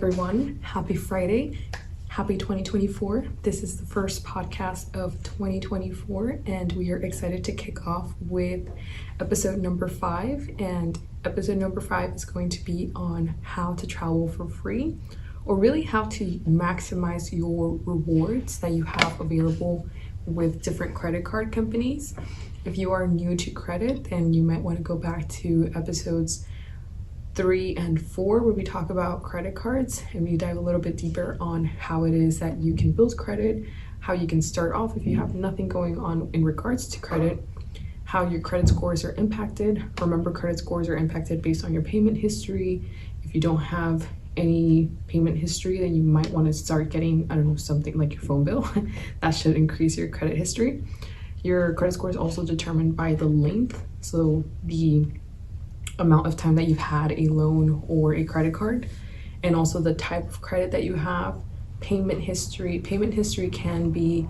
everyone. Happy Friday. Happy 2024. This is the first podcast of 2024 and we are excited to kick off with episode number 5. And episode number 5 is going to be on how to travel for free, or really how to maximize your rewards that you have available with different credit card companies. If you are new to credit, then you might want to go back to episodes 3 and 4 where we talk about credit cards and we dive a little bit deeper on how it is that you can build credit, how you can start off if you have nothing going on in regards to credit, how your credit scores are impacted. Remember, credit scores are impacted based on your payment history. If you don't have any payment history, then you might want to start getting, something like your phone bill. That should increase your credit history. Your credit score is also determined by the length, so the amount of time that you've had a loan or a credit card, and also the type of credit that you have. Payment history can be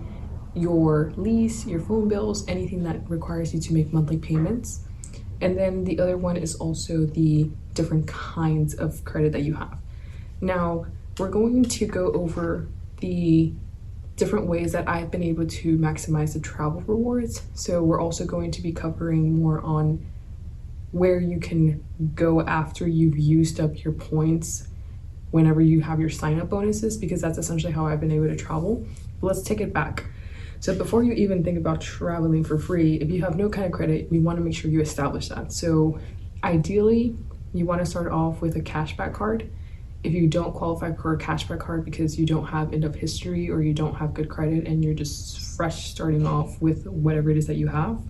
your lease, your phone bills, anything that requires you to make monthly payments. And then the other one is also the different kinds of credit that you have. Now we're going to go over the different ways that I've been able to maximize the travel rewards. So we're also going to be covering more on where you can go after you've used up your points whenever you have your sign-up bonuses, because that's essentially how I've been able to travel. But let's take it back. So before you even think about traveling for free, if you have no kind of credit, we want to make sure you establish that. So ideally, you want to start off with a cashback card. If you don't qualify for a cashback card because you don't have enough history or you don't have good credit and you're just fresh starting off with whatever it is that you have,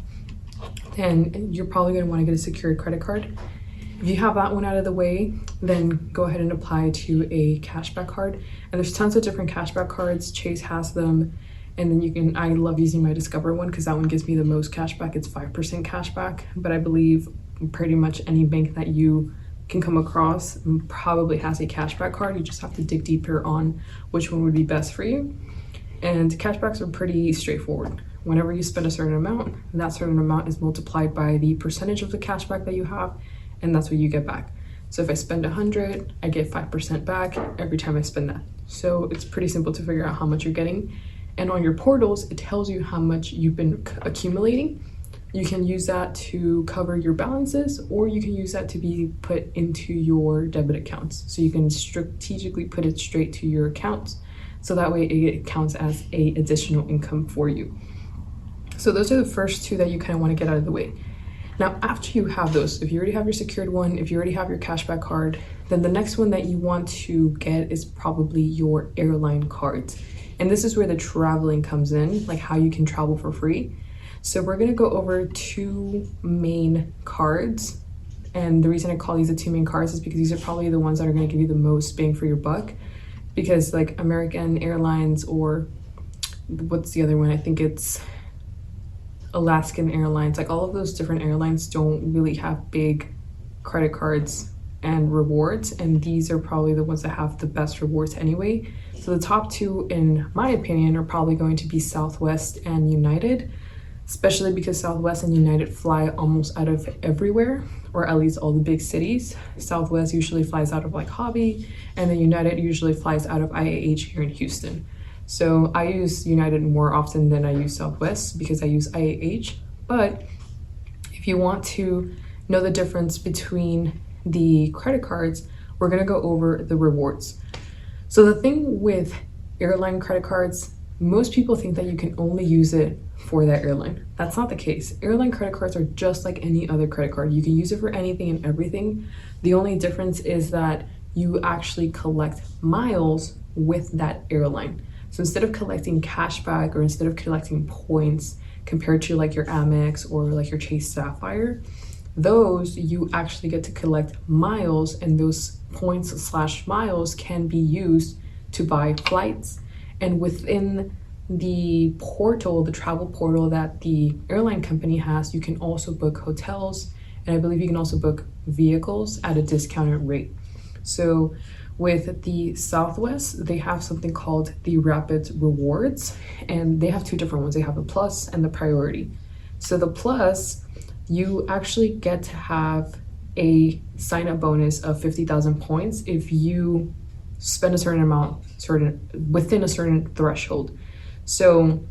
then you're probably going to want to get a secured credit card. If you have that one out of the way, then go ahead and apply to a cashback card. And there's tons of different cashback cards. Chase has them. And then I love using my Discover one because that one gives me the most cashback. It's 5% cashback. But I believe pretty much any bank that you can come across probably has a cashback card. You just have to dig deeper on which one would be best for you. And cashbacks are pretty straightforward. Whenever you spend a certain amount, that certain amount is multiplied by the percentage of the cashback that you have, and that's what you get back. So if I spend 100, I get 5% back every time I spend that. So it's pretty simple to figure out how much you're getting. And on your portals, it tells you how much you've been accumulating. You can use that to cover your balances, or you can use that to be put into your debit accounts. So you can strategically put it straight to your accounts. So that way it counts as a additional income for you. So those are the first two that you kind of want to get out of the way. Now, after you have those, if you already have your secured one, if you already have your cashback card, then the next one that you want to get is probably your airline cards. And this is where the traveling comes in, like how you can travel for free. So we're going to go over 2 main cards. And the reason I call these the 2 main cards is because these are probably the ones that are going to give you the most bang for your buck. Because like American Airlines, or what's the other one? I think it's Alaskan Airlines, like all of those different airlines don't really have big credit cards and rewards, and these are probably the ones that have the best rewards anyway. So the top 2, in my opinion, are probably going to be Southwest and United, especially because Southwest and United fly almost out of everywhere, or at least all the big cities. Southwest usually flies out of like Hobby, and then United usually flies out of IAH here in Houston. So I use United more often than I use Southwest because I use IAH. But if you want to know the difference between the credit cards, we're going to go over the rewards. So the thing with airline credit cards, most people think that you can only use it for that airline. That's not the case. Airline credit cards are just like any other credit card. You can use it for anything and everything. The only difference is that you actually collect miles with that airline. So instead of collecting cashback or instead of collecting points compared to like your Amex or like your Chase Sapphire, those you actually get to collect miles, and those points/miles can be used to buy flights. And within the portal, the travel portal that the airline company has, you can also book hotels, and I believe you can also book vehicles at a discounted rate. So with the Southwest, they have something called the Rapid Rewards, and they have 2 different ones. They have the Plus and the Prioirty. So the Plus, you actually get to have a sign-up bonus of 50,000 points if you spend a certain amount, within a certain threshold. So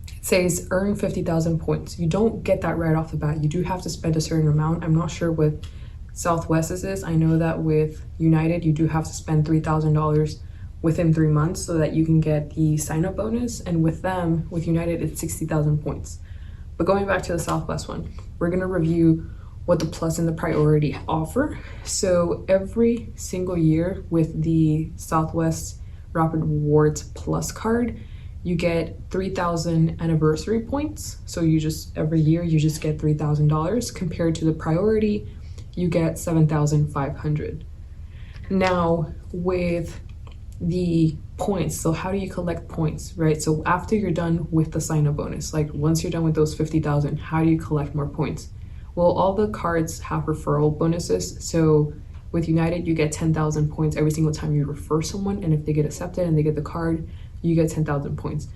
it says earn 50,000 points. You don't get that right off the bat. You do have to spend a certain amount. I'm not sure what Southwest's is. I know that with United, you do have to spend $3,000 within 3 months so that you can get the sign-up bonus. And with them, with United, it's 60,000 points. But going back to the Southwest one, we're gonna review what the Plus and the Priory offer. So every single year with the Southwest Rapid Rewards Plus card, you get 3,000 anniversary points. So every year you just get $3,000. Compared to the Priory, you get 7,500. Now with the points, so how do you collect points, right? So after you're done with the sign-up bonus, like once you're done with those 50,000, how do you collect more points? Well, all the cards have referral bonuses. So with United, you get 10,000 points every single time you refer someone, and if they get accepted and they get the card, you get 10,000 points.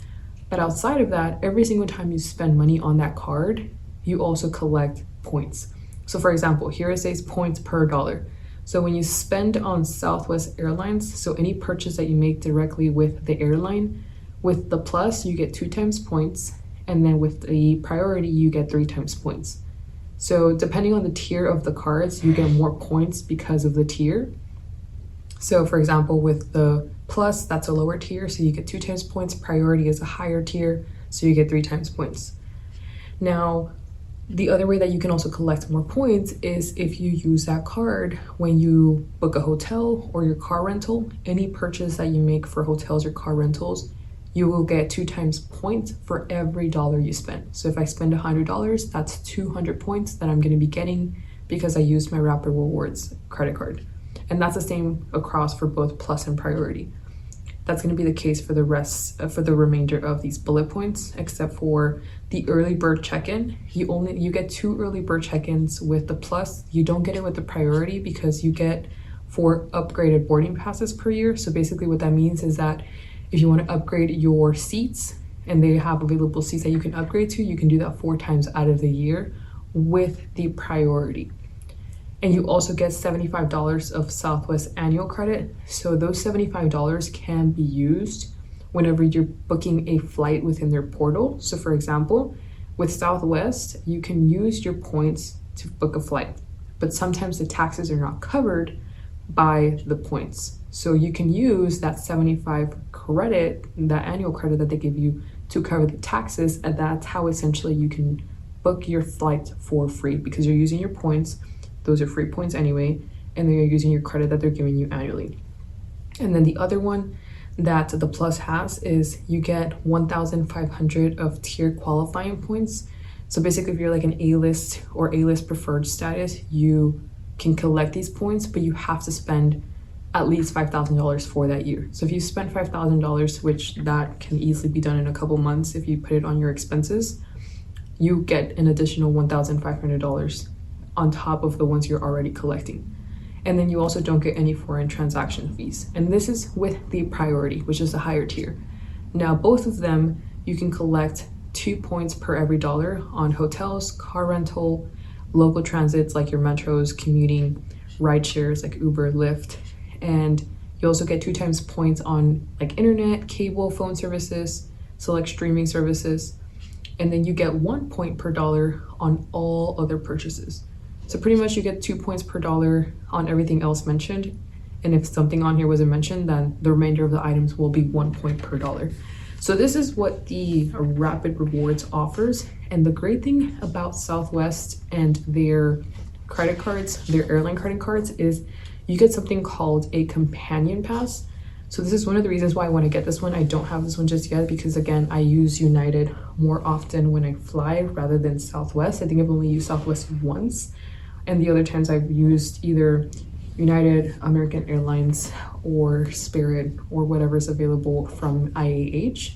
But outside of that, every single time you spend money on that card, you also collect points. So for example, here it says points per dollar. So when you spend on Southwest Airlines, so any purchase that you make directly with the airline, with the Plus, you get 2 times points, and then with the Priory, you get 3 times points. So depending on the tier of the cards, you get more points because of the tier. So for example, with the Plus, that's a lower tier, so you get 2 times points. Priory is a higher tier, so you get 3 times points. Now, the other way that you can also collect more points is if you use that card when you book a hotel or your car rental. Any purchase that you make for hotels or car rentals, you will get 2 times points for every dollar you spend. So if I spend $100, that's 200 points that I'm going to be getting because I used my Rapid Rewards credit card. And that's the same across for both Plus and Priory. That's going to be the case for the remainder of these bullet points, except for the early bird check-in. You get 2 early bird check-ins with the Plus. You don't get it with the Priory because you get 4 upgraded boarding passes per year. So basically what that means is that if you want to upgrade your seats and they have available seats that you can upgrade to, you can do that 4 times out of the year with the Priory. And you also get $75 of Southwest annual credit. So those $75 can be used whenever you're booking a flight within their portal. So for example, with Southwest, you can use your points to book a flight, but sometimes the taxes are not covered by the points. So you can use that 75 credit, that annual credit that they give you to cover the taxes, and that's how essentially you can book your flight for free because you're using your points. Those are free points anyway, and then you're using your credit that they're giving you annually. And then the other one that the Plus has is you get 1,500 of tier qualifying points. So basically, if you're like an A-list or A-list preferred status, you can collect these points, but you have to spend at least $5,000 for that year. So if you spent $5,000, which that can easily be done in a couple months if you put it on your expenses, you get an additional $1,500 on top of the ones you're already collecting. And then you also don't get any foreign transaction fees. And this is with the Priory, which is the higher tier. Now, both of them, you can collect 2 points per every dollar on hotels, car rental, local transits like your metros, commuting, ride shares like Uber, Lyft. And you also get 2 times points on like internet, cable, phone services, select streaming services. And then you get 1 point per dollar on all other purchases. So pretty much you get 2 points per dollar on everything else mentioned. And if something on here wasn't mentioned, then the remainder of the items will be 1 point per dollar. So this is what the Rapid Rewards offers. And the great thing about Southwest and their credit cards, their airline credit cards, is you get something called a companion pass. So this is one of the reasons why I want to get this one. I don't have this one just yet because again, I use United more often when I fly rather than Southwest. I think I've only used Southwest once. And the other times I've used either United, American Airlines, or Spirit, or whatever's available from IAH.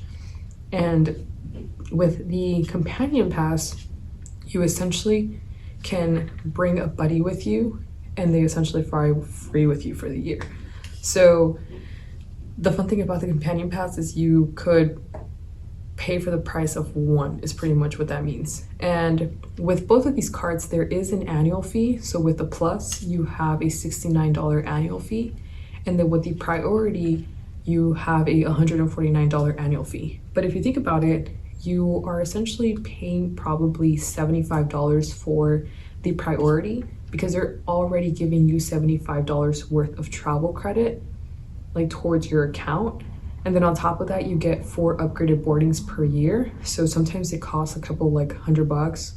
And with the companion pass, you essentially can bring a buddy with you and they essentially fly free with you for the year. So the fun thing about the companion pass is you could pay for the price of one is pretty much what that means. And with both of these cards, there is an annual fee. So with the Plus, you have a $69 annual fee. And then with the Prioirty, you have a $149 annual fee. But if you think about it, you are essentially paying probably $75 for the Prioirty because they're already giving you $75 worth of travel credit like towards your account. And then on top of that, you get 4 upgraded boardings per year. So sometimes it costs a couple like $100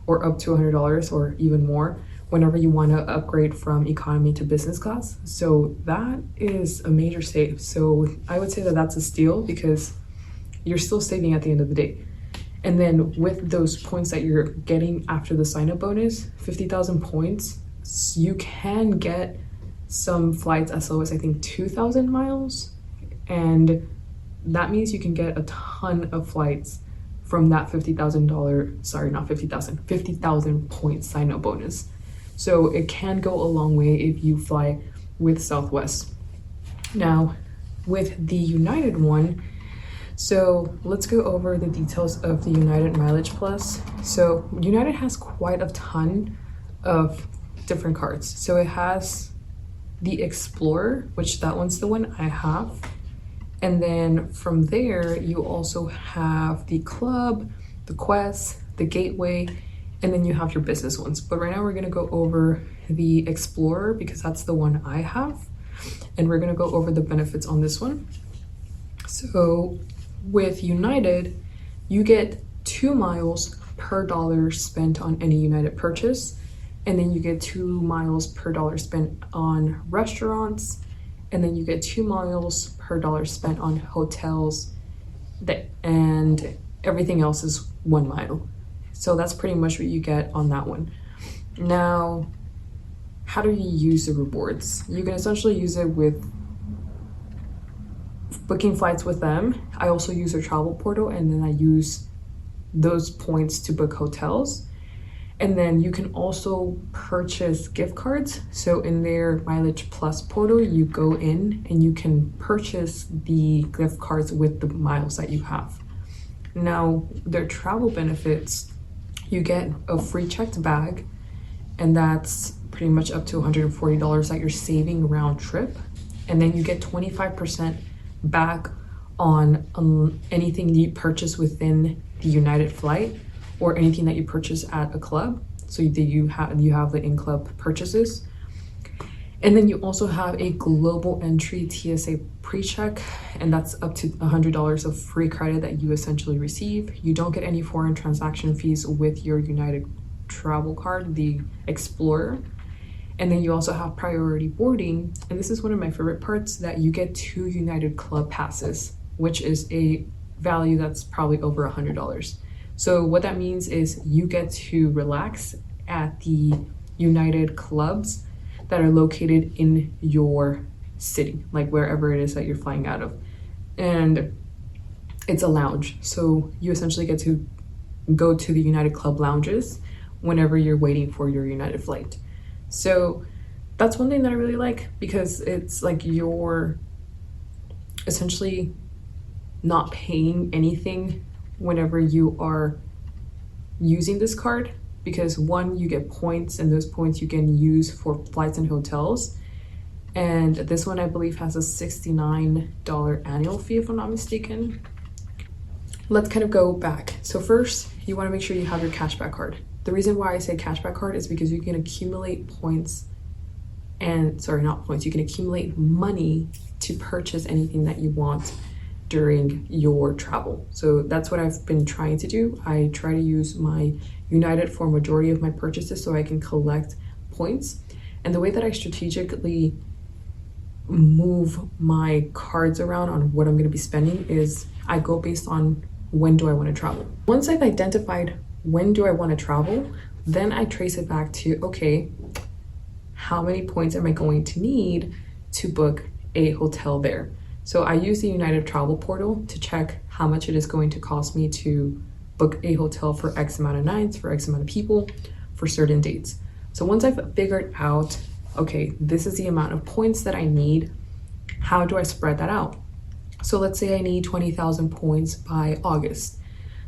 or up to $100 or even more whenever you want to upgrade from economy to business class. So that is a major save. So I would say that that's a steal because you're still saving at the end of the day. And then with those points that you're getting after the sign-up bonus, 50,000 points, you can get some flights as low as I think 2,000 miles. And that means you can get a ton of flights from that $50,000, sorry, not 50,000, 50,000 point sign-up bonus. So it can go a long way if you fly with Southwest. Now, with the United one, so let's go over the details of the United Mileage Plus. So United has quite a ton of different cards. So it has the Explorer, which that one's the one I have. And then from there, you also have the Club, the Quest, the Gateway, and then you have your business ones. But right now we're gonna go over the Explorer because that's the one I have. And we're gonna go over the benefits on this one. So with United, you get 2 miles per dollar spent on any United purchase. And then you get 2 miles per dollar spent on restaurants. And then you get 2 miles per dollar spent on hotels, and everything else is 1 mile. So that's pretty much what you get on that one. Now, how do you use the rewards? You can essentially use it with booking flights with them. I also use their travel portal, and then I use those points to book hotels. And then you can also purchase gift cards. So in their Mileage Plus portal, you go in and you can purchase the gift cards with the miles that you have. Now, their travel benefits, you get a free checked bag, and that's pretty much up to $140 that you're saving round trip. And then you get 25% back on anything you purchase within the United flight, or anything that you purchase at a club. So you have the in-club purchases. And then you also have a global entry TSA pre-check, and that's up to $100 of free credit that you essentially receive. You don't get any foreign transaction fees with your United travel card, the Explorer. And then you also have priority boarding. And this is one of my favorite parts, that you get 2 United Club passes, which is a value that's probably over $100. So what that means is you get to relax at the United clubs that are located in your city, like wherever it is that you're flying out of. And it's a lounge. So you essentially get to go to the United Club lounges whenever you're waiting for your United flight. So that's one thing that I really like, because it's like you're essentially not paying anything whenever you are using this card, because one, you get points, and those points you can use for flights and hotels. And this one I believe has a $69 annual fee, if I'm not mistaken. Let's kind of go back. So first, you want to make sure you have your cashback card. The reason why I say cashback card is because you can accumulate points, and sorry, not points, you can accumulate money to purchase anything that you want during your travel. So that's what I've been trying to do. I try to use my United for majority of my purchases so I can collect points. And the way that I strategically move my cards around on what I'm going to be spending is I go based on when do I want to travel. Once I've identified when do I want to travel, then I trace it back to, okay, how many points am I going to need to book a hotel there? So I use the United Travel Portal to check how much it is going to cost me to book a hotel for X amount of nights, for X amount of people, for certain dates. So once I've figured out, okay, this is the amount of points that I need, how do I spread that out? So let's say I need 20,000 points by August.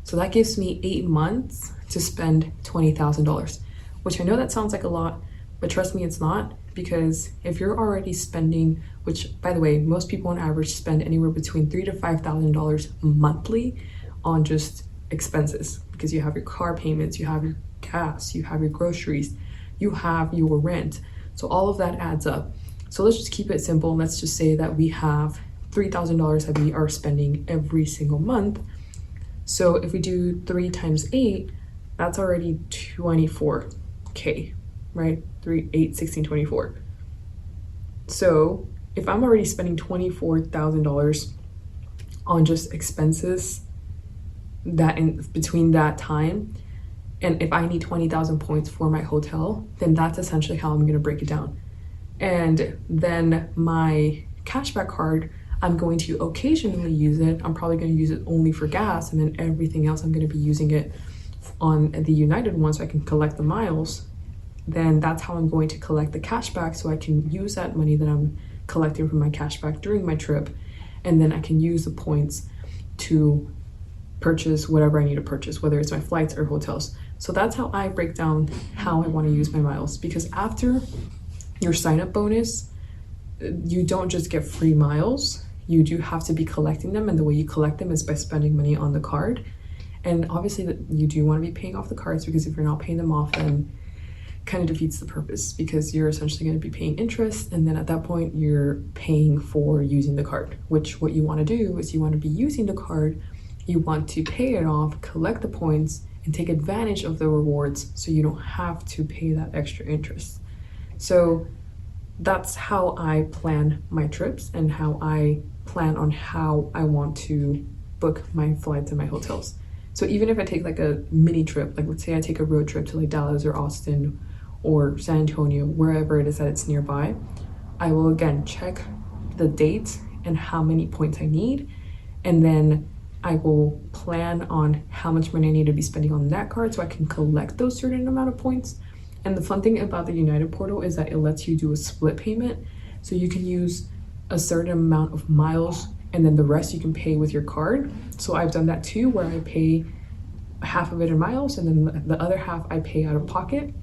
So that gives me 8 months to spend $20,000, which I know that sounds like a lot, But trust me, it's not, because if you're already spending, which by the way, most people on average spend anywhere between $3,000 to $5,000 monthly on just expenses, because you have your car payments, you have your gas, you have your groceries, you have your rent. So all of that adds up. So let's just keep it simple. Let's just say that we have $3,000 that we are spending every single month. So if we do 3 times 8, that's already 24K, right? 3, 8, 16, 24. So if I'm already spending $24,000 on just expenses that in between that time, and if I need 20,000 points for my hotel, then that's essentially how I'm going to break it down. And then my cashback card, I'm going to occasionally use it. I'm probably going to use it only for gas, and then everything else I'm going to be using it on the United one so I can collect the miles. Then that's how I'm going to collect the cashback, so I can use that money that I'm collecting from my cashback during my trip, and then I can use the points to purchase whatever I need to purchase, whether it's my flights or hotels. So that's how I break down how I want to use my miles, because after your sign-up bonus, you don't just get free miles, you do have to be collecting them, and the way you collect them is by spending money on the card. And obviously you do want to be paying off the cards, because if you're not paying them off, then kind of defeats the purpose, because you're essentially going to be paying interest, and then at that point you're paying for using the card, which what you want to do is you want to be using the card, you want to pay it off, collect the points, and take advantage of the rewards so you don't have to pay that extra interest. So that's how I plan my trips and how I plan on how I want to book my flights and my hotels. So even if I take like a mini trip, like let's say I take a road trip to like Dallas or Austin or San Antonio, wherever it is that it's nearby, I will again check the date and how many points I need, and then I will plan on how much money I need to be spending on that card so I can collect those certain amount of points. And the fun thing about the United portal is that it lets you do a split payment. So you can use a certain amount of miles and then the rest you can pay with your card. So I've done that too, where I pay half of it in miles and then the other half I pay out of pocket.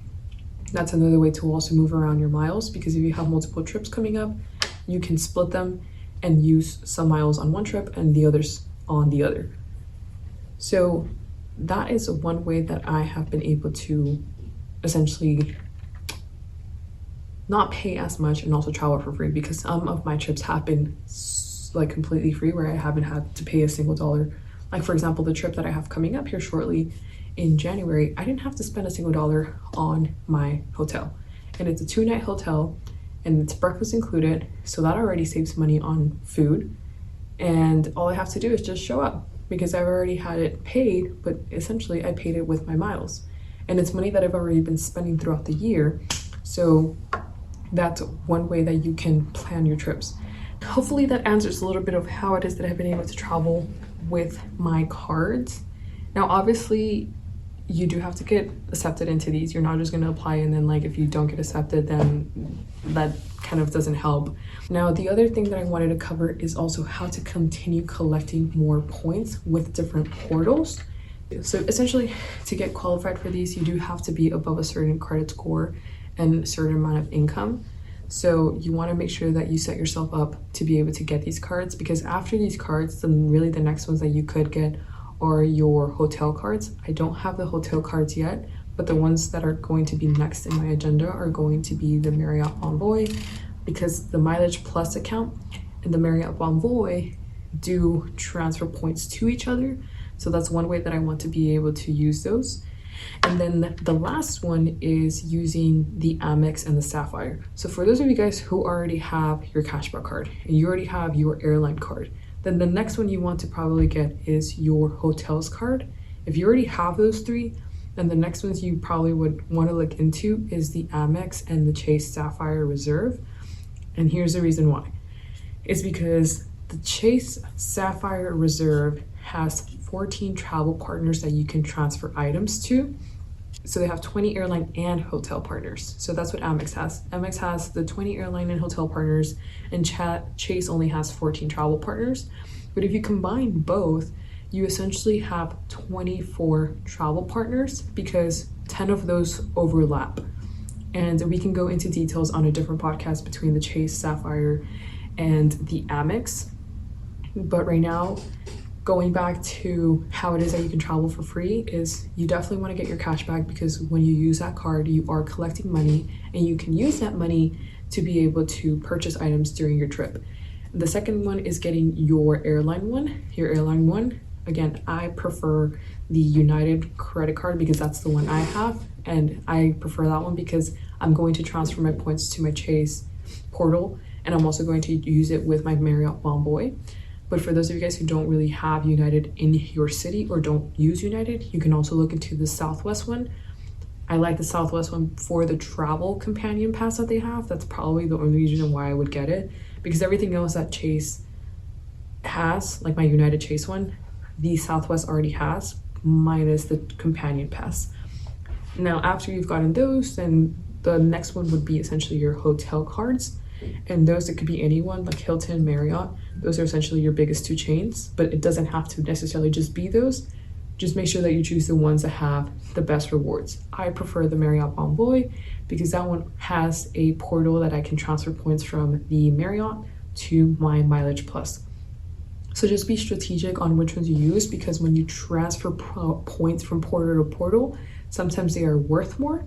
That's another way to also move around your miles, because if you have multiple trips coming up, you can split them and use some miles on one trip and the others on the other. So that is one way that I have been able to essentially not pay as much and also travel for free, because some of my trips have been like completely free where I haven't had to pay a single dollar. Like for example, the trip that I have coming up here shortly in January, I didn't have to spend a single dollar on my hotel, and it's a 2-night hotel and it's breakfast included, so that already saves money on food. And all I have to do is just show up, because I've already had it paid, but essentially I paid it with my miles. And it's money that I've already been spending throughout the year. So that's one way that you can plan your trips. Hopefully that answers a little bit of how it is that I've been able to travel with my cards. Now, obviously, you do have to get accepted into these. You're not just going to apply and then like if you don't get accepted, then that kind of doesn't help. Now, the other thing that I wanted to cover is also how to continue collecting more points with different portals. So essentially, to get qualified for these, you do have to be above a certain credit score and a certain amount of income. So you want to make sure that you set yourself up to be able to get these cards, because after these cards, then really the next ones that you could get are your hotel cards. I don't have the hotel cards yet, but the ones that are going to be next in my agenda are going to be the Marriott Envoy, because the Mileage Plus account and the Marriott Envoy do transfer points to each other. So that's one way that I want to be able to use those. And then the last one is using the Amex and the Sapphire. So for those of you guys who already have your cashback card and you already have your airline card, then the next one you want to probably get is your hotels card. If you already have those three, then the next ones you probably would want to look into is the Amex and the Chase Sapphire Reserve. And here's the reason why. It's because the Chase Sapphire Reserve has 14 travel partners that you can transfer items to. So they have 20 airline and hotel partners. So that's what Amex has. Amex has the 20 airline and hotel partners, and Chase only has 14 travel partners. But if you combine both, you essentially have 24 travel partners, because 10 of those overlap. And we can go into details on a different podcast between the Chase Sapphire and the Amex. But right now, going back to how it is that you can travel for free is you definitely want to get your cash back, because when you use that card, you are collecting money and you can use that money to be able to purchase items during your trip. The second one is getting your airline one. Your airline one, again, I prefer the United credit card because that's the one I have, and I prefer that one because I'm going to transfer my points to my Chase portal, and I'm also going to use it with my Marriott Bonvoy. But for those of you guys who don't really have United in your city or don't use United, you can also look into the Southwest one. I like the Southwest one for the travel companion pass that they have. That's probably the only reason why I would get it, because everything else that Chase has, like my United Chase one, the Southwest already has, minus the companion pass. Now, after you've gotten those, then the next one would be essentially your hotel cards. And those, it could be anyone, like Hilton, Marriott. Those are essentially your biggest two chains, but it doesn't have to necessarily just be those. Just make sure that you choose the ones that have the best rewards. I prefer the Marriott Bonvoy because that one has a portal that I can transfer points from the Marriott to my Mileage Plus. So just be strategic on which ones you use, because when you transfer points from portal to portal, sometimes they are worth more.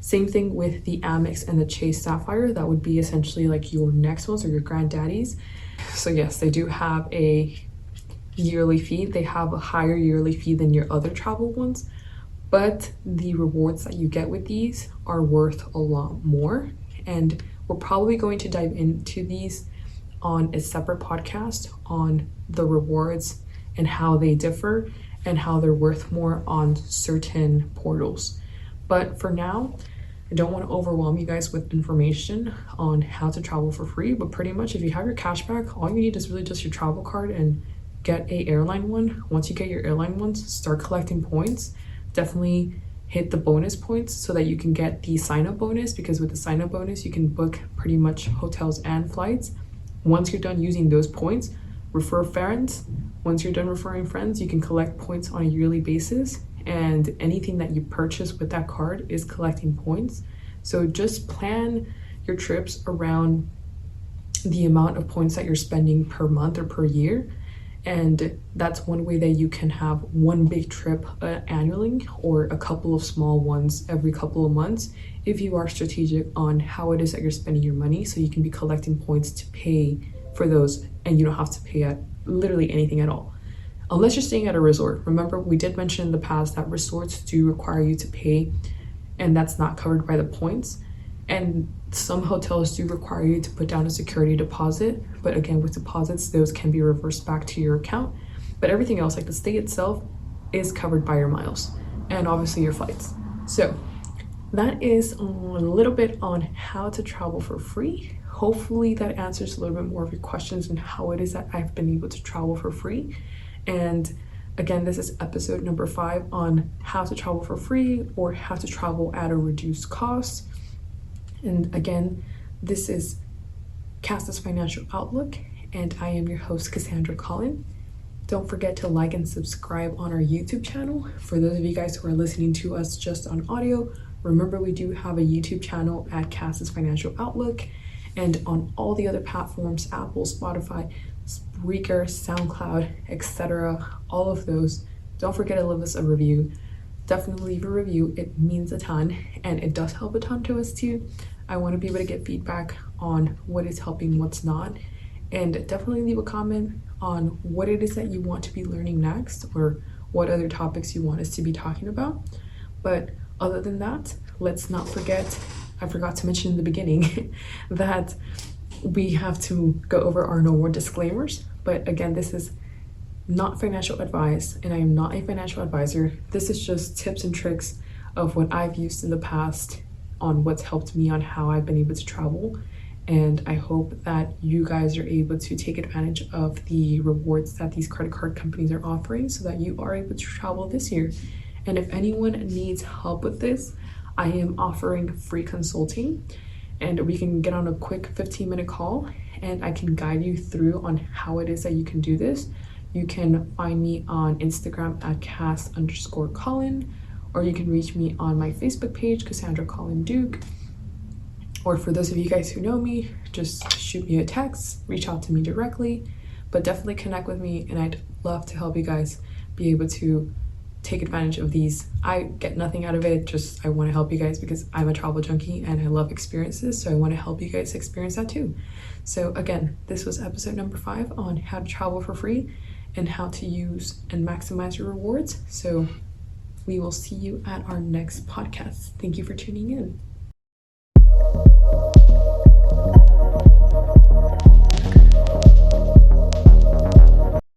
Same thing with the Amex and the Chase Sapphire. That would be essentially like your next ones or your granddaddies. So yes, they do have a yearly fee. They have a higher yearly fee than your other travel ones, but the rewards that you get with these are worth a lot more. And we're probably going to dive into these on a separate podcast on the rewards and how they differ and how they're worth more on certain portals. But for now, I don't want to overwhelm you guys with information on how to travel for free, but pretty much if you have your cash back, all you need is really just your travel card and get a airline one. Once you get your airline ones, start collecting points. Definitely hit the bonus points so that you can get the sign-up bonus, because with the sign-up bonus, you can book pretty much hotels and flights. Once you're done using those points, refer friends. Once you're done referring friends, you can collect points on a yearly basis, and anything that you purchase with that card is collecting points. So just plan your trips around the amount of points that you're spending per month or per year. And that's one way that you can have one big trip annually, or a couple of small ones every couple of months, if you are strategic on how it is that you're spending your money, so you can be collecting points to pay for those, and you don't have to pay at literally anything at all. Unless you're staying at a resort. Remember, we did mention in the past that resorts do require you to pay, and that's not covered by the points. And some hotels do require you to put down a security deposit, but again, with deposits, those can be reversed back to your account. But everything else, like the stay itself, is covered by your miles and obviously your flights. So that is a little bit on how to travel for free. Hopefully that answers a little bit more of your questions and how it is that I've been able to travel for free. And again, this is episode number 5 on how to travel for free or how to travel at a reduced cost. And again, this is Cass's Financial Outlook, and I am your host, Cassandra Collin. Don't forget to like and subscribe on our YouTube channel. For those of you guys who are listening to us just on audio, remember we do have a YouTube channel at Cass's Financial Outlook, and on all the other platforms, Apple, Spotify, Spreaker, SoundCloud, etc., all of those. Don't forget to leave us a review. Definitely leave a review. It means a ton, and it does help a ton to us too. I want to be able to get feedback on what is helping, what's not, and definitely leave a comment on what it is that you want to be learning next, or what other topics you want us to be talking about. But other than that, let's not forget, I forgot to mention in the beginning that we have to go over our no more disclaimers. But again, this is not financial advice, and I am not a financial advisor. This is just tips and tricks of what I've used in the past on what's helped me on how I've been able to travel. And I hope that you guys are able to take advantage of the rewards that these credit card companies are offering so that you are able to travel this year. And if anyone needs help with this, I am offering free consulting, and we can get on a quick 15-minute call and I can guide you through on how it is that you can do this. You can find me on Instagram at Cass_Collin, or you can reach me on my Facebook page, Cassandra Collin Duke. or for those of you guys who know me, just shoot me a text, reach out to me directly, but definitely connect with me, and I'd love to help you guys be able to take advantage of these. I get nothing out of it, just I want to help you guys because I'm a travel junkie and I love experiences, so I want to help you guys experience that too. So again, this was episode number 5 on how to travel for free and how to use and maximize your rewards. So we will see you at our next podcast. Thank you for tuning in.